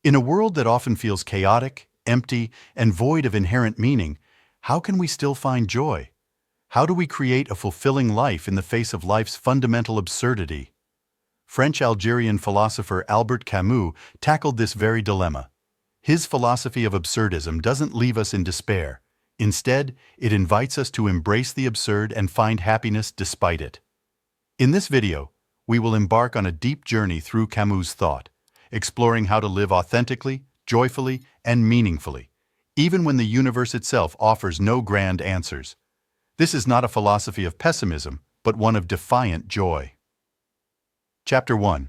In a world that often feels chaotic, empty, and void of inherent meaning, how can we still find joy? How do we create a fulfilling life in the face of life's fundamental absurdity? French-Algerian philosopher Albert Camus tackled this very dilemma. His philosophy of absurdism doesn't leave us in despair. Instead, it invites us to embrace the absurd and find happiness despite it. In this video, we will embark on a deep journey through Camus' thought, exploring how to live authentically, joyfully, and meaningfully, even when the universe itself offers no grand answers. This is not a philosophy of pessimism, but one of defiant joy. Chapter 1.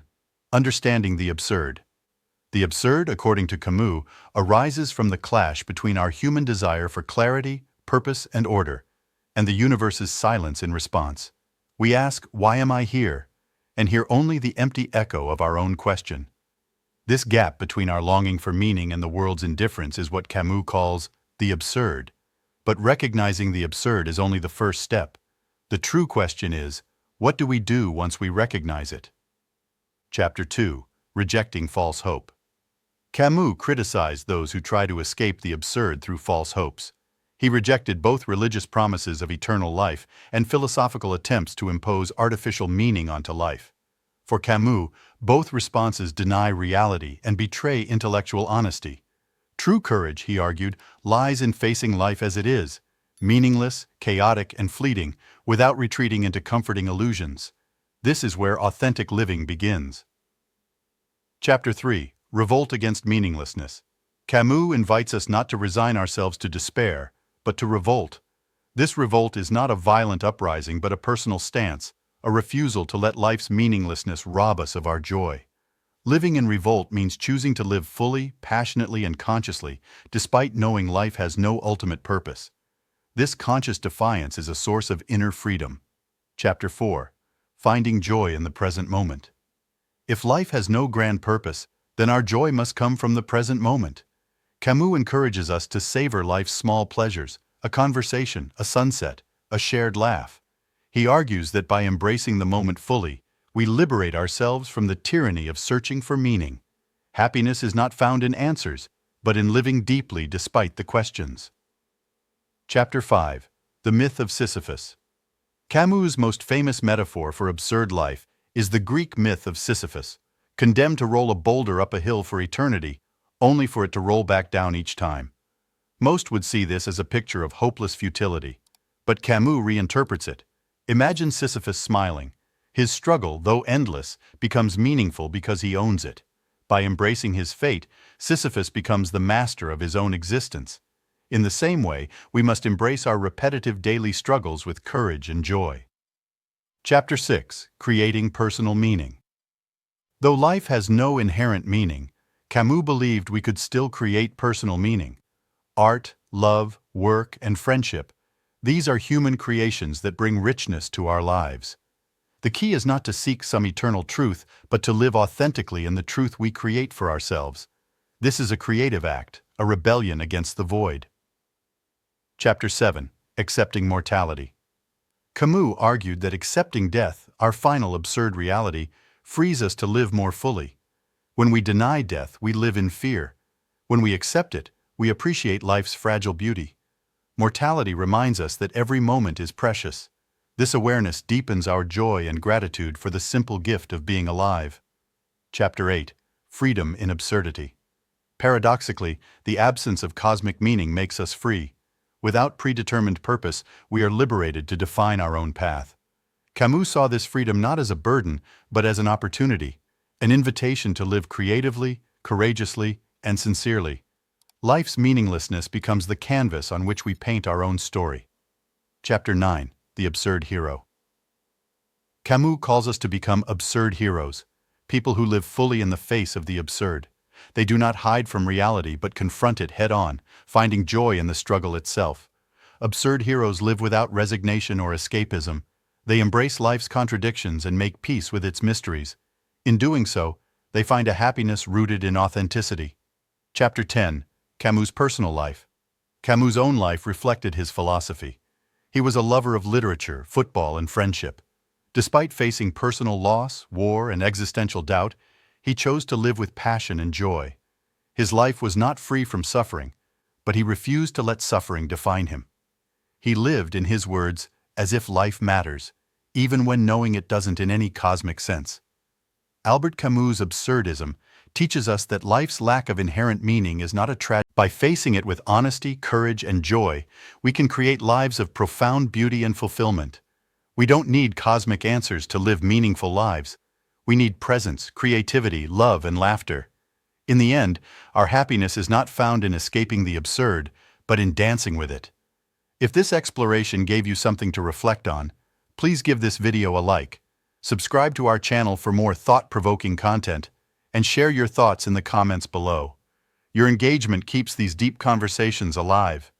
Understanding the Absurd. The absurd, according to Camus, arises from the clash between our human desire for clarity, purpose, and order, and the universe's silence in response. We ask, "Why am I here?" and hear only the empty echo of our own question. This gap between our longing for meaning and the world's indifference is what Camus calls the absurd. But recognizing the absurd is only the first step. The true question is, what do we do once we recognize it? Chapter 2. Rejecting False Hope. Camus criticized those who try to escape the absurd through false hopes. He rejected both religious promises of eternal life and philosophical attempts to impose artificial meaning onto life. For Camus, both responses deny reality and betray intellectual honesty. True courage, he argued, lies in facing life as it is, meaningless, chaotic, and fleeting, without retreating into comforting illusions. This is where authentic living begins. Chapter 3. Revolt against meaninglessness. Camus invites us not to resign ourselves to despair, but to revolt. This revolt is not a violent uprising, but a personal stance, a refusal to let life's meaninglessness rob us of our joy. Living in revolt means choosing to live fully, passionately, and consciously, despite knowing life has no ultimate purpose. This conscious defiance is a source of inner freedom. Chapter 4. Finding joy in the present moment. If life has no grand purpose, then our joy must come from the present moment. Camus encourages us to savor life's small pleasures, a conversation, a sunset, a shared laugh. He argues that by embracing the moment fully, we liberate ourselves from the tyranny of searching for meaning. Happiness is not found in answers, but in living deeply despite the questions. Chapter 5. The Myth of Sisyphus. Camus' most famous metaphor for absurd life is the Greek myth of Sisyphus, condemned to roll a boulder up a hill for eternity, only for it to roll back down each time. Most would see this as a picture of hopeless futility, but Camus reinterprets it. Imagine Sisyphus smiling. His struggle, though endless, becomes meaningful because he owns it. By embracing his fate, Sisyphus becomes the master of his own existence. In the same way, we must embrace our repetitive daily struggles with courage and joy. Chapter 6. Creating Personal Meaning. Though life has no inherent meaning, Camus believed we could still create personal meaning. Art, love, work, and friendship. These are human creations that bring richness to our lives. The key is not to seek some eternal truth, but to live authentically in the truth we create for ourselves. This is a creative act, a rebellion against the void. Chapter 7. Accepting Mortality. Camus argued that accepting death, our final absurd reality, frees us to live more fully. When we deny death, we live in fear. When we accept it, we appreciate life's fragile beauty. Mortality reminds us that every moment is precious. This awareness deepens our joy and gratitude for the simple gift of being alive. Chapter 8. Freedom in Absurdity. Paradoxically, the absence of cosmic meaning makes us free. Without predetermined purpose, we are liberated to define our own path. Camus saw this freedom not as a burden, but as an opportunity, an invitation to live creatively, courageously, and sincerely. Life's meaninglessness becomes the canvas on which we paint our own story. Chapter 9. The Absurd Hero. Camus calls us to become absurd heroes, people who live fully in the face of the absurd. They do not hide from reality but confront it head-on, finding joy in the struggle itself. Absurd heroes live without resignation or escapism. They embrace life's contradictions and make peace with its mysteries. In doing so, they find a happiness rooted in authenticity. Chapter 10. Camus' Personal Life. Camus' own life reflected his philosophy. He was a lover of literature, football, and friendship. Despite facing personal loss, war, and existential doubt, he chose to live with passion and joy. His life was not free from suffering, but he refused to let suffering define him. He lived, in his words, as if life matters, even when knowing it doesn't in any cosmic sense. Albert Camus' Absurdism teaches us that life's lack of inherent meaning is not a tragedy. By facing it with honesty, courage, and joy, we can create lives of profound beauty and fulfillment. We don't need cosmic answers to live meaningful lives. We need presence, creativity, love, and laughter. In the end, our happiness is not found in escaping the absurd, but in dancing with it. If this exploration gave you something to reflect on, please give this video a like, subscribe to our channel for more thought-provoking content, and share your thoughts in the comments below. Your engagement keeps these deep conversations alive.